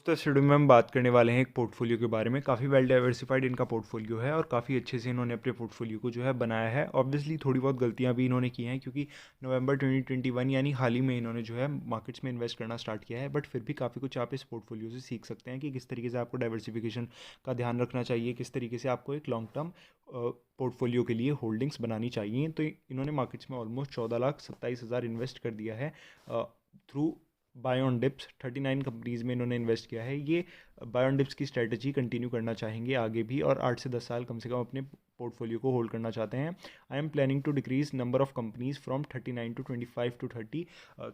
तो इस वीडियो में हम बात करने वाले हैं एक पोर्टफोलियो के बारे में। काफ़ी वेल डाइवर्सिफाइड इनका पोर्टफोलियो है और काफ़ी अच्छे से इन्होंने अपने पोर्टफोलियो को जो है बनाया है। ऑब्वियसली थोड़ी बहुत गलतियां भी इन्होंने की हैं क्योंकि नवंबर 2021 यानी हाल ही में इन्होंने जो है मार्केट्स में इन्वेस्ट करना स्टार्ट किया है, बट फिर भी काफ़ी कुछ आप इस पोर्टफोलियो से सीख सकते हैं कि किस तरीके से आपको डाइवर्सिफिकेशन का ध्यान रखना चाहिए, किस तरीके से आपको एक लॉन्ग टर्म पोर्टफोलियो के लिए होल्डिंग्स बनानी चाहिए। तो इन्होंने मार्केट्स में ऑलमोस्ट 14,27,000 इन्वेस्ट कर दिया है through buy on dips. 39 companies में इन्होंने इन्वेस्ट किया है। ये बाय ऑन डिप्स की स्ट्रेटजी कंटिन्यू करना चाहेंगे आगे भी और 8 से 10 साल कम से कम अपने पोर्टफोलियो को होल्ड करना चाहते हैं। I am planning to decrease number of companies from 39 to 25 to 30।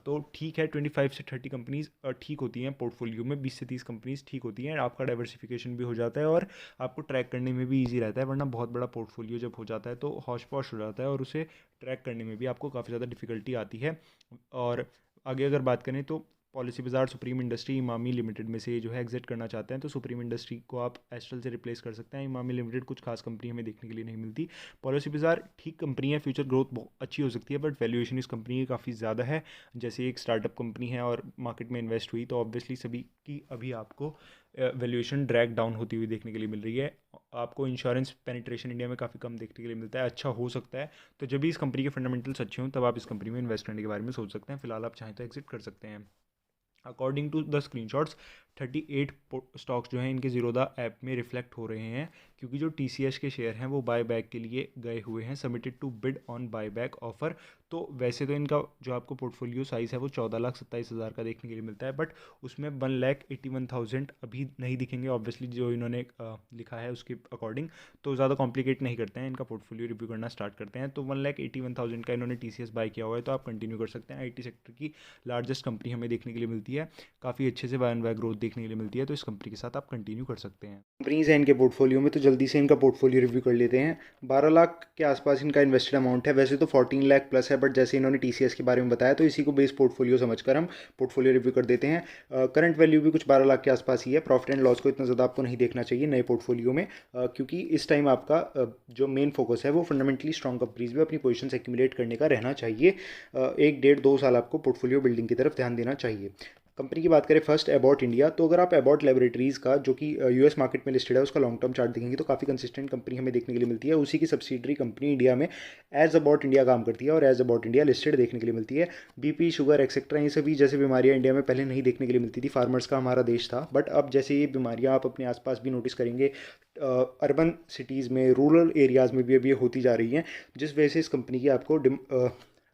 तो ठीक है, 25 से 30 कंपनीज ठीक होती हैं पोर्टफोलियो में। 20 से 30 कंपनीज ठीक होती हैं, आपका डाइवर्सिफिकेशन भी हो जाता है और आपको ट्रैक करने में भी ईजी रहता है। वरना बहुत बड़ा पोर्टफोलियो जब हो जाता है तो हौश पौश हो जाता है और उसे ट्रैक करने में भी आपको काफ़ी ज़्यादा डिफिकल्टी आती है। और आगे अगर बात करें तो पॉलिसी बाजार सुप्रीम इंडस्ट्री इमामी लिमिटेड में से जो है एग्जिट करना चाहते हैं, तो सुप्रीम इंडस्ट्री को आप एस्ट्रल से रिप्लेस कर सकते हैं। इमामी लिमिटेड कुछ खास कंपनी हमें देखने के लिए नहीं मिलती। पॉलिसी बाजार ठीक कंपनी है, फ्यूचर ग्रोथ बहुत अच्छी हो सकती है, बट वैल्यूएशन इस कंपनी की काफ़ी ज़्यादा है। जैसे एक स्टार्टअप कंपनी है और मार्केट में इन्वेस्ट हुई तो ऑब्वियसली सभी की अभी आपको वैल्यूएशन ड्रैग डाउन होती हुई देखने के लिए मिल रही है। आपको इंश्योरेंस पेनिट्रेशन इंडिया में काफ़ी कम देखने के लिए मिलता है, अच्छा हो सकता है। तो जब भी इस कंपनी के फंडामेंटल्स अच्छे हों तब आप इस कंपनी में इन्वेस्ट करने के बारे में सोच सकते हैं। फिलहाल आप चाहें तो एग्जिट कर सकते हैं। According to the screenshots 38 stocks जो हैं इनके जीरोदा ऐप में रिफ्लेक्ट हो रहे हैं क्योंकि जो TCS के शेयर हैं वो बाय बैक के लिए गए हुए हैं, submitted to bid on buy back offer. तो वैसे तो इनका जो आपको पोर्टफोलियो साइज़ है वो 14,27,000 का देखने के लिए मिलता है, बट उसमें 1,81,000 अभी नहीं दिखेंगे ऑब्वियसली जो इन्होंने लिखा है उसके अकॉर्डिंग। तो ज़्यादा कॉम्प्लिकेट नहीं करते हैं, इनका पोर्टफोलियो रिव्यू करना स्टार्ट करते हैं। तो 1,81,000 का इन्होंने TCS बाय किया हुआ है, तो आप कंटिन्यू कर सकते हैं। IT सेक्टर की लार्जेस्ट कंपनी हमें देखने के लिए मिलती है, काफ़ी अच्छे से बाय एंड बाय ग्रोथ देखने के लिए मिलती है, तो इस कंपनी के साथ आप कंटिन्यू कर सकते हैं। कंपनीज हैं इनके पोर्टफोलियो में, तो जल्दी से इनका पोर्टफोलियो रिव्यू कर लेते हैं। 12 लाख के आसपास इनका इन्वेस्टेड अमाउंट है, वैसे तो 14 लाख प्लस है, बट जैसे इन्होंने TCS के बारे में बताया तो इसी को बेस पोर्टफोलियो समझकर हम पोर्टफोलियो रिव्यू कर देते हैं। करंट वैल्यू भी कुछ 12 लाख के आसपास ही है। प्रॉफिट एंड लॉस को इतना ज़्यादा आपको नहीं देखना चाहिए नए पोर्टफोलियो में, क्योंकि इस टाइम आपका जो मेन फोकस है वो फंडामेंटली स्ट्रॉन्ग कंपनीज में अपनी पोजिशन एक्यूमुलेट करने का रहना चाहिए। 1 1.5 2 साल आपको पोर्टफोलियो बिल्डिंग की तरफ ध्यान देना चाहिए। कंपनी की बात करें फर्स्ट एबॉट इंडिया, तो अगर आप एबॉट लेबोरेटरीज़ का जो कि US मार्केट में लिस्टेड है उसका लॉन्ग टर्म चार्ट देखेंगे तो काफ़ी कंसिस्टेंट कंपनी हमें देखने के लिए मिलती है। उसी की सब्सिडरी कंपनी इंडिया में एज अबॉट इंडिया काम करती है और एज अबॉट इंडिया लिस्टेड देखने के लिए मिलती है। BP शुगर एक्सेट्रा ये सभी जैसे बीमारियां इंडिया में पहले नहीं देखने के लिए मिलती थी, फार्मर्स का हमारा देश था, बट अब जैसे ये बीमारियां आप अपने आसपास भी नोटिस करेंगे, अर्बन सिटीज़ में, रूरल एरियाज़ में भी अब ये होती जा रही हैं, जिस वजह से इस कंपनी की आपको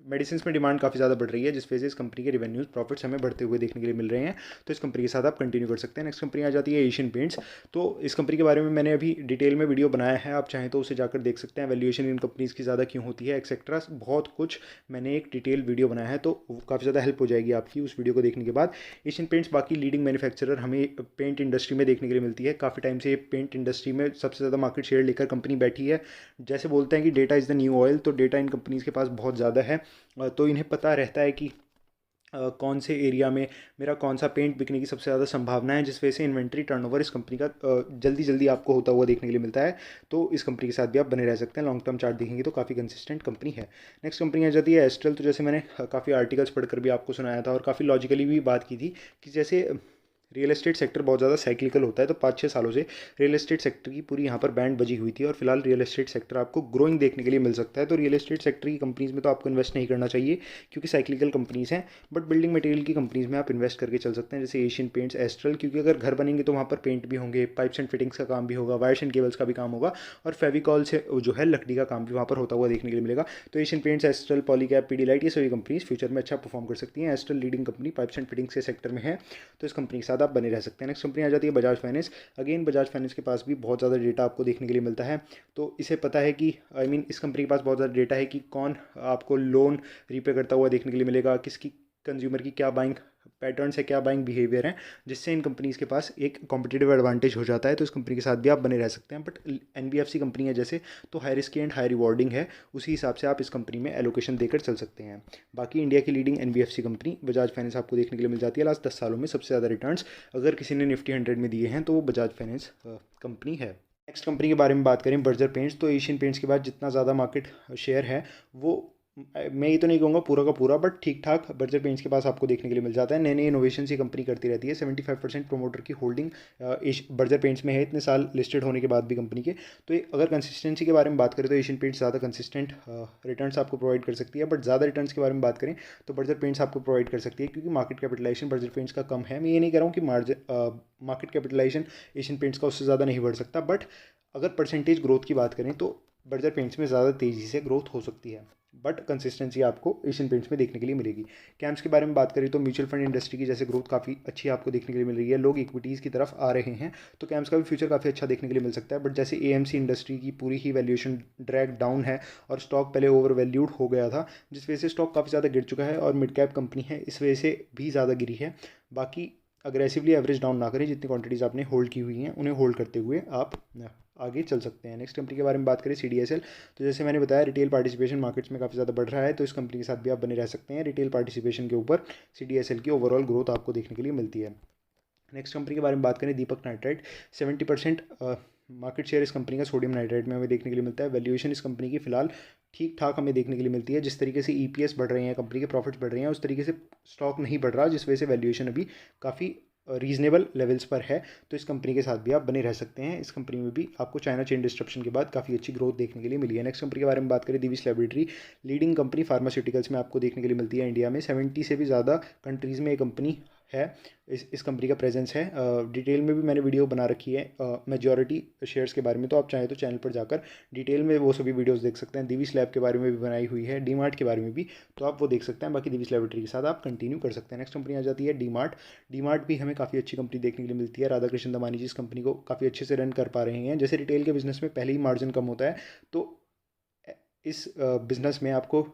मेडिसिन में डिमांड काफ़ी ज़्यादा बढ़ रही है, जिस वजह से इस कंपनी के रेवेन्यूज प्रॉफिट्स हमें बढ़ते हुए देखने के लिए मिल रहे हैं। तो इस कंपनी के साथ आप कंटिन्यू कर सकते हैं। नेक्स्ट कंपनी आ जाती है एशियन पेंट्स। तो इस कंपनी के बारे में मैंने अभी डिटेल में वीडियो बनाया है, आप चाहें तो उसे जाकर देख सकते हैं। वैल्यूएशन इन कंपनीज़ की ज़्यादा क्यों होती है एक्सेट्रा, बहुत कुछ मैंने एक डिटेल वीडियो बनाया है, तो काफ़ी ज़्यादा हेल्प हो जाएगी आपकी उस वीडियो को देखने के बाद। एशियन पेंट्स बाकी लीडिंग मैन्युफैक्चरर हमें पेंट इंडस्ट्री में देखने के लिए मिलती है। काफ़ी टाइम से पेंट इंडस्ट्री में सबसे ज़्यादा मार्केट शेयर लेकर कंपनी बैठी है। जैसे बोलते हैं कि data is the new oil, तो डेटा इन कंपनीज़ के पास बहुत ज़्यादा है। तो इन्हें पता रहता है कि कौन से एरिया में मेरा कौन सा पेंट बिकने की सबसे ज़्यादा संभावना है, जिस वजह से इन्वेंट्री टर्नओवर इस कंपनी का जल्दी जल्दी आपको होता हुआ देखने के लिए मिलता है। तो इस कंपनी के साथ भी आप बने रह सकते हैं। लॉन्ग टर्म चार्ट देखेंगे तो काफ़ी कंसिस्टेंट कंपनी है। नेक्स्ट कंपनी आ जाती है एस्ट्रल। तो जैसे मैंने काफ़ी आर्टिकल्स पढ़कर भी आपको सुनाया था और काफ़ी लॉजिकली भी बात की थी कि जैसे रियल एस्टेट सेक्टर बहुत ज़्यादा साइक्लिकल होता है, तो 5 6 सालों से रियल एस्टेट सेक्टर की पूरी यहाँ पर बैंड बजी हुई थी और फिलहाल रियल एस्टेट सेक्टर आपको ग्रोइंग देखने के लिए मिल सकता है। तो रियल एस्टेट सेक्टर की कंपनीज़ में तो आपको इन्वेस्ट नहीं करना चाहिए क्योंकि साइक्लिकल कंपनीज़ हैं, बट बिल्डिंग मटेरियल की कंपनीज़ में आप इन्वेस्ट करके चल सकते हैं, जैसे एशियन पेंट्स, एस्ट्रल। क्योंकि अगर घर बनेंगे तो वहाँ पर पेंट भी होंगे, पाइप्स एंड फिटिंग्स का काम भी होगा, वायर्स एंड केबल्स का भी काम होगा और फेविकॉल से जो है लकड़ी का काम भी वहाँ पर होता हुआ देखने के लिए मिलेगा। तो Asian paints, astral, Polycab, Pidilite, ये सभी कंपनीज फ्यूचर में अच्छा परफॉर्म कर सकती हैं। Astral leading company pipes and fittings के सेक्टर में है, तो इस कंपनी के साथ आप बने रह सकते हैं। नेक्स्ट कंपनी आ जाती है Bajaj finance. Again Bajaj finance के पास भी बहुत ज़्यादा डेटा आपको देखने के लिए मिलता है, तो इसे पता है कि इस कंपनी के पास बहुत ज़्यादा डेटा है कि कौन आपको लोन रीपे करता हुआ देखने के लिए मिलेगा, किसकी कंज्यूमर की क्या बाइंग पैटर्न्स है, क्या बाइंग बिहेवियर है, जिससे इन कंपनीज़ के पास एक कॉम्पिटिटिव एडवांटेज हो जाता है। तो इस कंपनी के साथ भी आप बने रह सकते हैं। बट NBFC कंपनी है जैसे, तो high risky and high rewarding है, उसी हिसाब से आप इस कंपनी में एलोकेशन देकर चल सकते हैं। बाकी इंडिया की leading NBFC company Bajaj finance आपको देखने के लिए मिल जाती है। लास्ट 10 सालों में सबसे ज़्यादा रिटर्न्स अगर किसी ने निफ्टी 100 में दिए हैं तो वो बजाज फाइनेंस कंपनी है। नेक्स्ट कंपनी के बारे में बात करें बर्जर पेंट्स, तो एशियन पेंट्स के बाद जितना ज़्यादा मार्केट शेयर है वो मैं ये तो नहीं कहूँगा पूरा का पूरा, बट ठीक ठाक बर्जर पेंट्स के पास आपको देखने के लिए मिल जाता है। नए नए इनोवेशन ये कंपनी करती रहती है। 75% प्रोमोटर की होल्डिंग बर्जर पेंट्स में है, इतने साल लिस्टेड होने के बाद भी कंपनी के। तो अगर कंसिस्टेंसी के बारे में बात करें तो एशियन पेंट्स ज़्यादा कंसिस्टेंट रिटर्न्स आपको प्रोवाइड कर सकती है, बट ज़्यादा रिटर्न्स के बारे में बात करें तो बर्जर पेंट्स आपको प्रोवाइड कर सकती है, क्योंकि मार्केट कैपिटलाइजेशन बर्जर पेंट्स का कम है। मैं ये नहीं कह रहा हूँ कि मार्केट कैपिटलाइजेशन एशियन पेंट्स का उससे ज़्यादा नहीं बढ़ सकता, बट अगर परसेंटेज ग्रोथ की बात करें तो बर्जर पेंट्स में ज़्यादा तेज़ी से ग्रोथ हो सकती है, बट कंसिस्टेंसी आपको एशियन पेंट्स में देखने के लिए मिलेगी। कैम्स के बारे में बात करें तो म्यूचुअल फंड इंडस्ट्री की जैसे ग्रोथ काफ़ी अच्छी आपको देखने के लिए मिल रही है, लोग इक्विटीज़ की तरफ आ रहे हैं, तो कैम्स का भी फ्यूचर काफ़ी अच्छा देखने के लिए मिल सकता है। बट जैसे एएमसी इंडस्ट्री की पूरी ही वैल्यूएशन ड्रैग डाउन है और स्टॉक पहले ओवर वैल्यूड हो गया था, जिस वजह से स्टॉक काफ़ी ज़्यादा गिर चुका है, और मिड कैप कंपनी है इस वजह से भी ज़्यादा गिरी है। बाकी अग्रेसिवली एवरेज डाउन ना करें, जितनी क्वांटिटीज़ आपने होल्ड की हुई हैं उन्हें होल्ड करते हुए आप आगे चल सकते हैं। नेक्स्ट कंपनी के बारे में बात करें CDSL, तो जैसे मैंने बताया रिटेल पार्टिसिपेशन मार्केट्स में काफ़ी ज़्यादा बढ़ रहा है, तो इस कंपनी के साथ भी आप बने रह सकते हैं। रिटेल पार्टिसिपेशन के ऊपर CDSL की ओवरऑल ग्रोथ आपको देखने के लिए मिलती है। नेक्स्ट कंपनी के बारे में बात करें दीपक नाइट्राइट, 70% मार्केट शेयर इस कंपनी का सोडियम नाइट्राइट में हमें देखने के लिए मिलता है। वैल्यूएशन इस कंपनी की फिलहाल ठीक ठाक हमें देखने के लिए मिलती है। जिस तरीके से EPS बढ़ रहे हैं, कंपनी के प्रॉफिट्स बढ़ रहे हैं, उस तरीके से स्टॉक नहीं बढ़ रहा, जिस वजह से वैल्यूएशन अभी काफ़ी रीजनेबल लेवल्स पर है। तो इस कंपनी के साथ भी आप बने रह सकते हैं। इस कंपनी में भी आपको चाइना चेन डिस्ट्रप्शन के बाद काफ़ी अच्छी ग्रोथ देखने के लिए मिली है। नेक्स्ट कंपनी के बारे में बात करें दिविस लैबोरेटरी, लीडिंग कंपनी फार्मास्यूटिकल्स में आपको देखने के लिए मिलती है। इंडिया में 70 से भी ज़्यादा कंट्रीज़ में ये कंपनी है, इस कंपनी का प्रेजेंस है। डिटेल में भी मैंने वीडियो बना रखी है मेजॉरिटी शेयर्स के बारे में, तो आप चाहें तो चैनल पर जाकर डिटेल में वो सभी वीडियोस देख सकते हैं। दिविस लैब के बारे में भी बनाई हुई है, डीमार्ट के बारे में भी, तो आप वो देख सकते हैं। बाकी दिविस लैबोरेटरी के साथ आप कंटिन्यू कर सकते हैं। नेक्स्ट कंपनी आ जाती है डीमार्ट। डीमार्ट भी हमें काफ़ी अच्छी कंपनी देखने के लिए मिलती है। राधाकृष्ण दमानी जी इस कंपनी को काफ़ी अच्छे से रन कर पा रहे हैं। जैसे रिटेल के बिजनेस में पहले ही मार्जिन कम होता है, तो इस बिज़नेस में आपको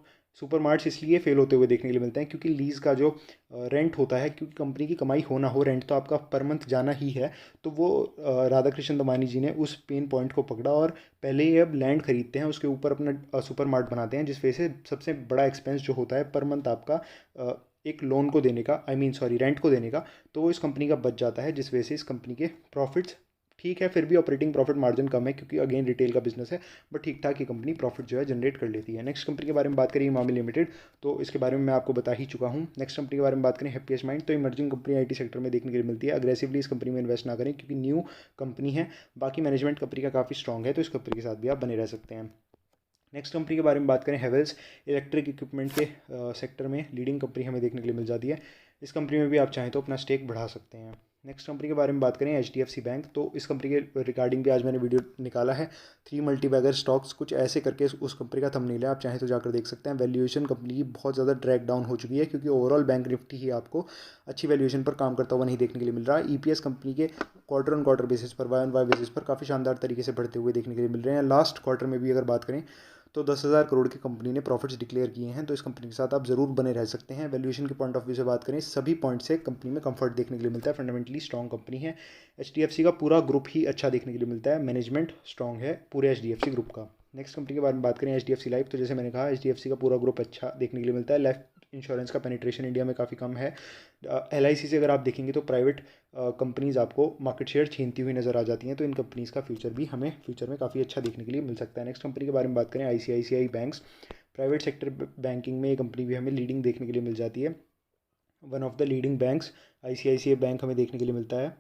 सुपर मार्ट्स इसलिए फेल होते हुए देखने के लिए मिलते हैं क्योंकि लीज़ का जो रेंट होता है, क्योंकि कंपनी की कमाई हो ना हो, रेंट तो आपका पर मंथ जाना ही है। तो वो राधाकृष्ण दमानी जी ने उस पेन पॉइंट को पकड़ा और पहले ही अब लैंड खरीदते हैं, उसके ऊपर अपना सुपर मार्ट बनाते हैं, जिस वजह से सबसे बड़ा एक्सपेंस जो होता है पर मंथ आपका एक लोन को देने का, सॉरी रेंट को देने का, तो वो इस कंपनी का बच जाता है, जिस वजह से इस कंपनी के प्रॉफिट्स ठीक है, फिर भी ऑपरेटिंग प्रॉफिट मार्जिन कम है क्योंकि अगेन रिटेल का बिजनेस है, बट ठीक ठाक ये कंपनी प्रॉफिट जो है जनरेट कर लेती है। नेक्स्ट कंपनी के बारे में बात करें इमामी लिमिटेड, तो इसके बारे में मैं आपको बता ही चुका हूँ। नेक्स्ट कंपनी के बारे में बात करें हैप्पीएस्ट माइंड, तो इमर्जिंग कंपनी IT सेक्टर में देखने के लिए मिलती है। अग्रेसिवली इस कंपनी में इन्वेस्ट ना करें क्योंकि न्यू कंपनी है। बाकी मैनेजमेंट कंपनी का काफ़ी स्ट्रॉग है, तो इस कंपनी के साथ भी आप बने रह सकते हैं। नेक्स्ट कंपनी के बारे में बात करें हेवेल्स, इलेक्ट्रिक इक्विपमेंट के सेक्टर में लीडिंग कंपनी हमें देखने के लिए मिल जाती है। इस कंपनी में भी आप चाहें तो अपना स्टेक बढ़ा सकते हैं। नेक्स्ट कंपनी के बारे में बात करें HDFC बैंक, तो इस कंपनी के रिगार्डिंग भी आज मैंने वीडियो निकाला है। 3 मल्टीबैगर स्टॉक्स कुछ ऐसे करके उस कंपनी का थंबनेल है, आप चाहें तो जाकर देख सकते हैं। वैल्यूएशन कंपनी की बहुत ज़्यादा ड्रैग डाउन हो चुकी है क्योंकि ओवरऑल बैंक निफ्टी ही आपको अच्छी वैल्यूएशन पर काम करता हुआ नहीं देखने के लिए मिल रहा है। EPS कंपनी के क्वार्टर ऑन क्वार्टर बेसिस पर, वाई ऑन वाई बेसिस पर काफ़ी शानदार तरीके से बढ़ते हुए देखने के लिए मिल रहे हैं। लास्ट क्वार्टर में भी अगर बात करें तो 10,000 करोड़ की कंपनी ने प्रॉफिट्स डिक्लेयर किए हैं, तो इस कंपनी के साथ आप जरूर बने रह सकते हैं। वैल्यूएशन के पॉइंट ऑफ व्यू से बात करें, सभी पॉइंट से कंपनी में कंफर्ट देखने के लिए मिलता है। फंडामेंटली स्ट्रॉन्ग कंपनी है। HDFC का पूरा ग्रुप ही अच्छा देखने के लिए मिलता है, मैनेजमेंट स्ट्रॉन्ग है पूरे HDFC ग्रुप का। नेक्स्ट कंपनी के बारे में बात करें HDFC लाइफ, तो जैसे मैंने कहा HDFC का पूरा ग्रुप अच्छा देखने के लिए मिलता है। लाइफ इंश्योरेंस का पेनिट्रेशन इंडिया में काफ़ी कम है। LIC से अगर आप देखेंगे तो प्राइवेट कंपनीज़ आपको मार्केट शेयर छीनती हुई नज़र आ जाती हैं, तो इन कंपनीज़ का फ्यूचर भी हमें फ्यूचर में काफ़ी अच्छा देखने के लिए मिल सकता है। नेक्स्ट कंपनी के बारे में बात करें ICICI banks, private sector banking में ये कंपनी भी हमें लीडिंग देखने के लिए मिल जाती है। One of the leading banks ICICI bank हमें देखने के लिए मिलता है।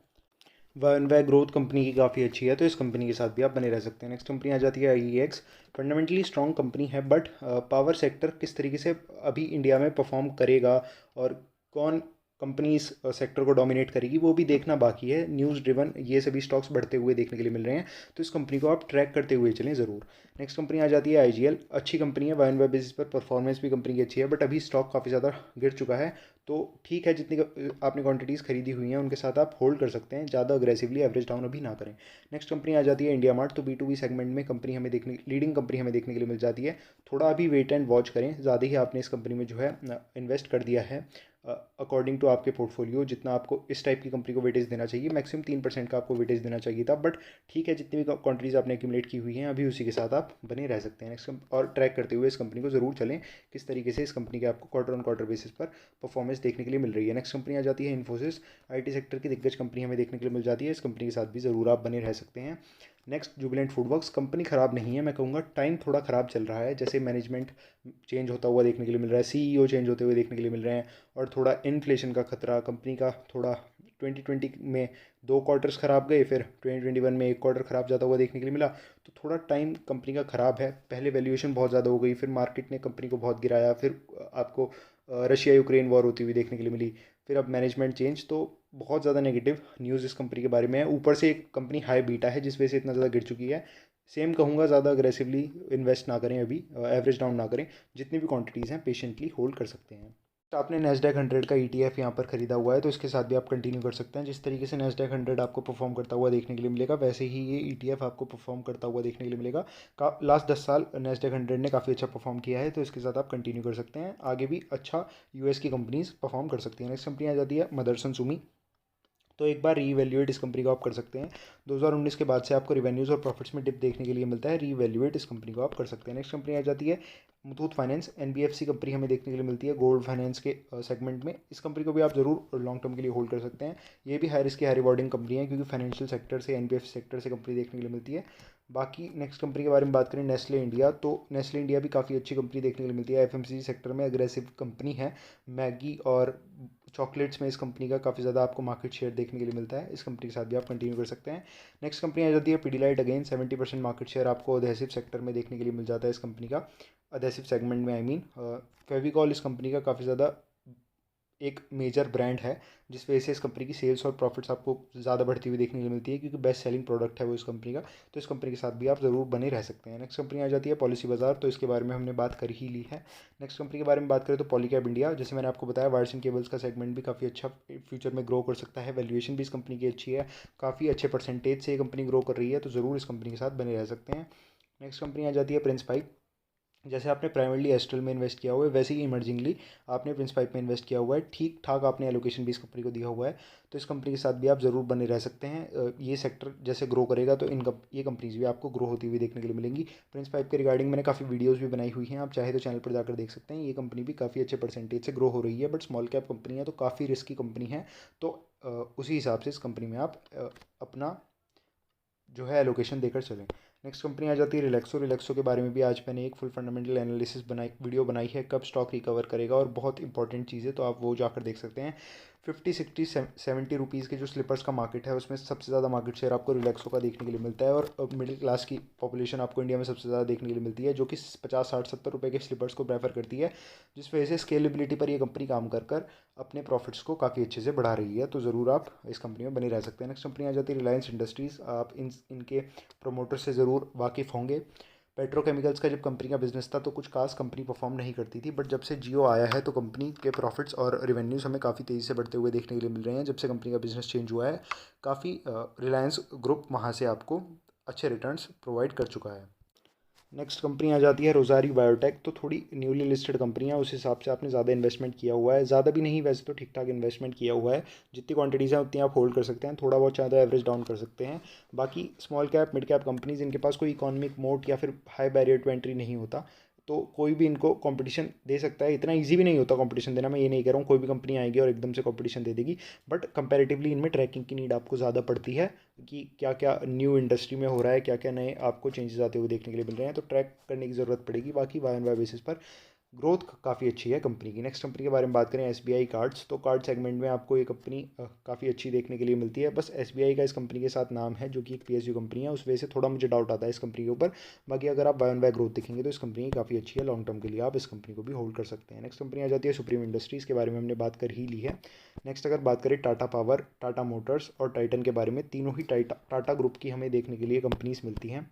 वन वे ग्रोथ कंपनी की काफ़ी अच्छी है, तो इस कंपनी के साथ भी आप बने रह सकते हैं। नेक्स्ट कंपनी आ जाती है IEX, फंडामेंटली स्ट्रॉन्ग कंपनी है, बट पावर सेक्टर किस तरीके से अभी इंडिया में परफॉर्म करेगा और कौन कंपनी इस सेक्टर को डोमिनेट करेगी वो भी देखना बाकी है। न्यूज़ ड्रिवन ये सभी स्टॉक्स बढ़ते हुए देखने के लिए मिल रहे हैं, तो इस कंपनी को आप ट्रैक करते हुए चलें ज़रूर। नेक्स्ट कंपनी आ जाती है IGL, अच्छी कंपनी है, वन वे बेसिस पर परफॉर्मेंस भी कंपनी की अच्छी है, बट अभी स्टॉक काफ़ी ज़्यादा गिर चुका है, तो ठीक है जितनी आपने क्वांटिटीज़ खरीदी हुई हैं उनके साथ आप होल्ड कर सकते हैं, ज़्यादा अग्रेसिवली एवरेज डाउन अभी ना करें। नेक्स्ट कंपनी आ जाती है इंडिया मार्ट, तो B2B सेगमेंट में कंपनी हमें लीडिंग कंपनी हमें देखने के लिए मिल जाती है। थोड़ा अभी वेट एंड वॉच करें, ज़्यादा ही आपने इस कंपनी में जो है इन्वेस्ट कर दिया है। अकॉर्डिंग टू आपके पोर्टफोलियो जितना आपको इस टाइप की कंपनी को वेटेज देना चाहिए, मैक्सिमम 3% का आपको वेटेज देना चाहिए था, बट ठीक है, जितनी भी क्वांटिटीज़ आपने एक्यूमुलेट की हुई हैं अभी उसी के साथ आप बने रह सकते हैं नेक्स्ट, और ट्रैक करते हुए इस कंपनी को ज़रूर चलें किस तरीके से इस कंपनी के आपको क्वार्टर ऑन क्वार्टर बेसिस पर परफॉर्मेंस देखने के लिए मिल रही है। नेक्स्ट कंपनी आ जाती है इन्फोसिस, आईटी सेक्टर की दिग्गज कंपनी हमें देखने के लिए मिल जाती है, इस कंपनी के साथ भी ज़रूर आप बने रह सकते हैं। नेक्स्ट जुबिलेंट फूडवर्क्स, कंपनी ख़राब नहीं है, मैं कहूँगा टाइम थोड़ा ख़राब चल रहा है, जैसे मैनेजमेंट चेंज होता हुआ देखने के लिए मिल रहा है, सीईओ चेंज होते हुए देखने के लिए मिल रहे हैं, और थोड़ा इन्फ्लेशन का खतरा कंपनी का थोड़ा 2020 में 2 क्वार्टर्स ख़राब गए, फिर 2021 में 1 क्वार्टर ख़राब जाता हुआ देखने के लिए मिला, तो थोड़ा टाइम कंपनी का ख़राब है। पहले वैल्यूएशन बहुत ज़्यादा हो गई, फिर मार्केट ने कंपनी को बहुत गिराया, फिर आपको रशिया यूक्रेन वॉर होती हुई देखने के लिए मिली, फिर अब मैनेजमेंट चेंज, तो बहुत ज़्यादा नेगेटिव न्यूज़ इस कंपनी के बारे में है। ऊपर से एक कंपनी हाई बीटा है जिस वजह से इतना ज़्यादा गिर चुकी है। सेम कहूँगा, ज़्यादा अग्रेसिवली इन्वेस्ट ना करें अभी, एवरेज डाउन ना करें, जितनी भी क्वांटिटीज़ हैं पेशेंटली होल्ड कर सकते हैं। तो आपने नैस्डैक 100 का ETF यहाँ पर खरीदा हुआ है, तो इसके साथ भी आप कंटिन्यू कर सकते हैं। जिस तरीके से नैस्डैक 100 आपको परफॉर्म करता हुआ देखने के लिए मिलेगा, वैसे ही ये ETF आपको परफॉर्म करता हुआ देखने के लिए मिलेगा। लास्ट 10 साल नैस्डैक 100 ने काफ़ी अच्छा परफॉर्म किया है, तो इसके साथ आप कंटिन्यू कर सकते हैं। आगे भी अच्छा US की कंपनीज परफॉर्म कर सकती हैं। नेक्स्ट कंपनी आ जाती है मदरसन सुमी, तो एक बार रीवैल्यूएट इस कंपनी को आप कर सकते हैं। 2019 के बाद से आपको रिवेन्यूज़ और प्रॉफिट्स में डिप देखने के लिए मिलता है, रीवैल्यूएट इस कंपनी को आप कर सकते हैं। नेक्स्ट कंपनी आ जाती है मुथूट फाइनेंस, NBFC कंपनी हमें देखने के लिए मिलती है गोल्ड फाइनेंस के सेगमेंट में। इस कंपनी को भी आप जरूर लॉन्ग टर्म के लिए होल्ड कर सकते हैं। ये भी हाई रिस्क की हाई रिवॉर्डिंग कंपनी है, क्योंकि फाइनेंशियल सेक्टर से NBFC सेक्टर से कंपनी देखने के लिए मिलती है। बाकी नेक्स्ट कंपनी के बारे में बात करें, नेस्ले इंडिया, तो नेस्ले इंडिया भी काफ़ी अच्छी कंपनी देखने के लिए मिलती है। FMCG सेक्टर में अग्रेसिव कंपनी है। मैगी और चॉकलेट्स में इस कंपनी का काफ़ी ज़्यादा आपको मार्केट शेयर देखने के लिए मिलता है, इस कंपनी के साथ भी आप कंटिन्यू कर सकते हैं। नेक्स्ट कंपनी आ जाती है पीडीलाइट, अगेन 70% मार्केट शेयर आपको अधेसिव सेक्टर में देखने के लिए मिल जाता है इस कंपनी का, अधेसिव सेगमेंट में, आई मीन फेविकॉल इस कंपनी का काफ़ी ज़्यादा एक मेजर ब्रांड है, जिस वजह से इस कंपनी की सेल्स और प्रॉफिट्स आपको ज़्यादा बढ़ती हुई देखने के लिए मिलती है, क्योंकि बेस्ट सेलिंग प्रोडक्ट है वो इस कंपनी का, तो इस कंपनी के साथ भी आप ज़रूर बने रह सकते हैं। नेक्स्ट कंपनी आ जाती है पॉलिसी बाजार, तो इसके बारे में हमने बात कर ही ली है। नेक्स्ट कंपनी के बारे में बात करें तो पॉलीकैब इंडिया, जैसे मैंने आपको बताया वायर्स एंड केबल्स का सेगमेंट भी काफ़ी अच्छा फ्यूचर में ग्रो कर सकता है, वैल्यूएशन भी इस कंपनी की अच्छी है, काफ़ी अच्छे परसेंटेज से ये कंपनी ग्रो कर रही है, तो ज़रूर इस कंपनी के साथ बने रह सकते हैं। नेक्स्ट कंपनी आ जाती है प्रिंस पाइप, जैसे आपने प्राइमरली एस्ट्रल में इन्वेस्ट किया हुआ है, वैसे ही इमर्जिंगली आपने प्रिंस पाइप में इन्वेस्ट किया हुआ है, ठीक ठाक आपने एलोकेशन भी इस कंपनी को दिया हुआ है, तो इस कंपनी के साथ भी आप ज़रूर बने रह सकते हैं। ये सेक्टर जैसे ग्रो करेगा तो ये कंपनीज भी आपको ग्रो होती हुई देखने के लिए मिलेंगी। प्रिंस पाइप के रिगार्डिंग मैंने काफ़ी वीडियोज़ भी बनाई हुई हैं, आप चाहे तो चैनल पर जाकर देख सकते हैं। ये कंपनी भी काफ़ी अच्छे परसेंटेज से ग्रो हो रही है, बट स्मॉल कैप कंपनी है तो काफ़ी रिस्की कंपनी है, तो उसी हिसाब से इस कंपनी में आप अपना जो है एलोकेशन देकर चलें। नेक्स्ट कंपनी आ जाती है रिलैक्सो, रिलैक्सो के बारे में भी आज मैंने एक फुल फंडामेंटल एनालिसिस वीडियो बनाई है, कब स्टॉक रिकवर करेगा, और बहुत इंपॉर्टेंट चीज़ है, तो आप वो जाकर देख सकते हैं। 50 60 70 रुपीज़ के जो स्लीपर्स का मार्केट है उसमें सबसे ज़्यादा मार्केट शेयर आपको रिलैक्सो का देखने के लिए मिलता है, और मिडिल क्लास की पॉपुलेशन आपको इंडिया में सबसे ज़्यादा देखने के लिए मिलती है, जो कि 50 60 70 रुपये के स्लीपर्स को प्रेफर करती है, जिस वजह से स्केलेबिलिटी पर ये कंपनी काम कर कर अपने प्रॉफिट्स को काफ़ी अच्छे से बढ़ा रही है, तो ज़रूर आप इस कंपनी में बने रह सकते हैं। नेक्स्ट कंपनी आ जाती है रिलायंस इंडस्ट्रीज़, आप इनके प्रमोटर से ज़रूर वाकिफ़ होंगे। पेट्रोकेमिकल्स का जब कंपनी का बिजनेस था तो कुछ खास कंपनी परफॉर्म नहीं करती थी, बट जब से जियो आया है तो कंपनी के प्रॉफिट्स और रेवेन्यूज़ हमें काफ़ी तेज़ी से बढ़ते हुए देखने के लिए मिल रहे हैं। जब से कंपनी का बिजनेस चेंज हुआ है, काफ़ी रिलायंस ग्रुप वहाँ से आपको अच्छे रिटर्न्स प्रोवाइड कर चुका है। नेक्स्ट कंपनी आ जाती है रोज़ारी बायोटेक, तो थोड़ी न्यूली लिस्टेड कंपनी है, उस हिसाब से आपने ज़्यादा इन्वेस्टमेंट किया हुआ है, ज़्यादा भी नहीं, वैसे तो ठीक ठाक इन्वेस्टमेंट किया हुआ है, जितनी क्वांटिटीज़ हैं उतनी आप होल्ड कर सकते हैं, थोड़ा बहुत चाहे तो एवरेज डाउन कर सकते हैं। बाकी small cap mid cap companies, इनके पास कोई इकोनॉमिक मोट या फिर हाई बैरियर टू एंट्री नहीं होता, तो कोई भी इनको कंपटीशन दे सकता है। इतना इजी भी नहीं होता कंपटीशन देना, मैं ये नहीं कह रहा हूँ कोई भी कंपनी आएगी और एकदम से कंपटीशन दे देगी, बट कंपैरेटिवली इनमें ट्रैकिंग की नीड आपको ज़्यादा पड़ती है, कि क्या क्या न्यू इंडस्ट्री में हो रहा है, क्या क्या नए आपको चेंजेस आते हुए देखने के लिए मिल रहे हैं, तो ट्रैक करने की ज़रूरत पड़ेगी। बाकी वाई एन वाई बेसिस पर ग्रोथ काफ़ी अच्छी है कंपनी की। नेक्स्ट कंपनी के बारे में बात करें SBI कार्ड्स, तो कार्ड सेगमेंट में आपको ये कंपनी काफ़ी अच्छी देखने के लिए मिलती है। बस SBI का इस कंपनी के साथ नाम है, जो कि एक PSU कंपनी है, उस वजह से थोड़ा मुझे डाउट आता है इस कंपनी के ऊपर। बाकी अगर आप वाई एन वाई ग्रोथ देखेंगे तो इस कंपनी काफ़ी अच्छी है, लॉन्ग टर्म के लिए आप इस कंपनी को भी होल्ड कर सकते हैं। नेक्स्ट कंपनी आ जाती है सुप्रीम इंडस्ट्रीज़, के बारे में हमने बात कर ही ली है। नेक्स्ट अगर बात करें टाटा पावर, टाटा मोटर्स और टाइटन के बारे में, तीनों ही टाटा ग्रुप की हमें देखने के लिए कंपनीज मिलती हैं।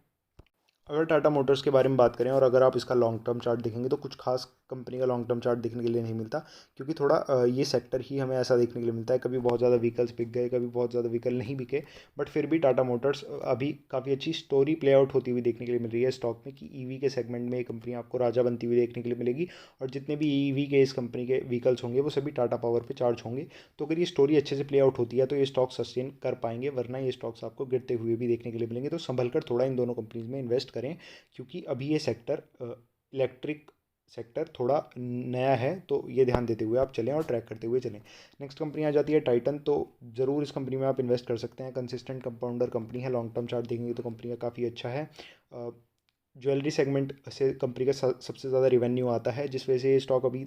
अगर टाटा मोटर्स के बारे में बात करें और अगर आप इसका लॉन्ग टर्म चार्ट देखेंगे तो कुछ खास कंपनी का लॉन्ग टर्म चार्ट देखने के लिए नहीं मिलता, क्योंकि थोड़ा ये सेक्टर ही हमें ऐसा देखने के लिए मिलता है, कभी बहुत ज़्यादा व्हीकल्स बिक गए, कभी बहुत ज़्यादा व्हीकल नहीं बिके। बट फिर भी टाटा मोटर्स अभी काफ़ी अच्छी स्टोरी प्ले आउट होती हुई देखने के लिए मिल रही है स्टॉक में, कि ईवी के सेगमेंट में ये कंपनी आपको राजा बनती हुई देखने के लिए मिलेगी। और जितने भी ईवी के इस कंपनी के व्हीकल्स होंगे वो सभी टाटा पावर पे चार्ज होंगे। तो अगर ये स्टोरी अच्छे से प्ले आउट होती है तो ये स्टॉक सस्टेन कर पाएंगे, वरना ये स्टॉक्स आपको गिरते हुए भी देखने के लिए मिलेंगे। तो संभल कर थोड़ा इन दोनों कंपनीज में इन्वेस्ट करें, क्योंकि अभी ये सेक्टर इलेक्ट्रिक सेक्टर थोड़ा नया है, तो ये ध्यान देते हुए आप चलें और ट्रैक करते हुए चलें। नेक्स्ट कंपनी आ जाती है टाइटन। तो ज़रूर इस कंपनी में आप इन्वेस्ट कर सकते हैं, कंसिस्टेंट कंपाउंडर कंपनी है, लॉन्ग टर्म चार्ट देखेंगे तो कंपनी का काफ़ी अच्छा है। ज्वेलरी सेगमेंट से कंपनी का सबसे ज़्यादा रिवेन्यू आता है, जिस वजह से ये स्टॉक अभी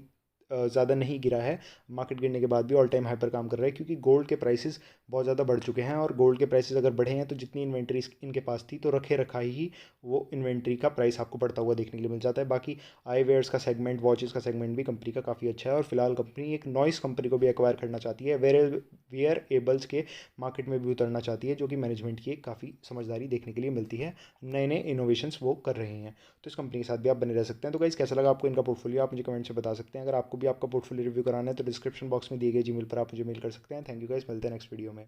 ज़्यादा नहीं गिरा है। मार्केट गिरने के बाद भी ऑल टाइम हाई पर काम कर रहा है, क्योंकि गोल्ड के प्राइसेस बहुत ज़्यादा बढ़ चुके हैं, और गोल्ड के प्राइसेस अगर बढ़े हैं तो जितनी इन्वेंट्री इनके पास थी तो रखे रखा ही वो इन्वेंट्री का प्राइस आपको बढ़ता हुआ देखने के लिए मिल जाता है। बाकी आई वेयर्स का सेगमेंट, वॉचेस का सेगमेंट भी कंपनी का काफ़ी अच्छा है। और फिलहाल कंपनी एक नॉइस कंपनी को भी एक्वायर करना चाहती है, वेयर एबल्स के मार्केट में भी उतरना चाहती है, जो कि मैनेजमेंट की एक काफ़ी समझदारी देखने के लिए मिलती है। नए नए इनोवेशंस वो कर रहे हैं। तो इस कंपनी के साथ भी आप बने रह सकते हैं। तो गाइस, कैसा लगा आपको इनका पोर्टफोलियो, आप मुझे कमेंट से बता सकते हैं। अगर आपको भी आपका पोर्टफोलियो रिव्यू कराना है तो डिस्क्रिप्शन बॉक्स में दिए गए जीमेल पर आप मुझे मेल कर सकते हैं। थैंक यू गाइस, मिलते हैं नेक्स्ट वीडियो में।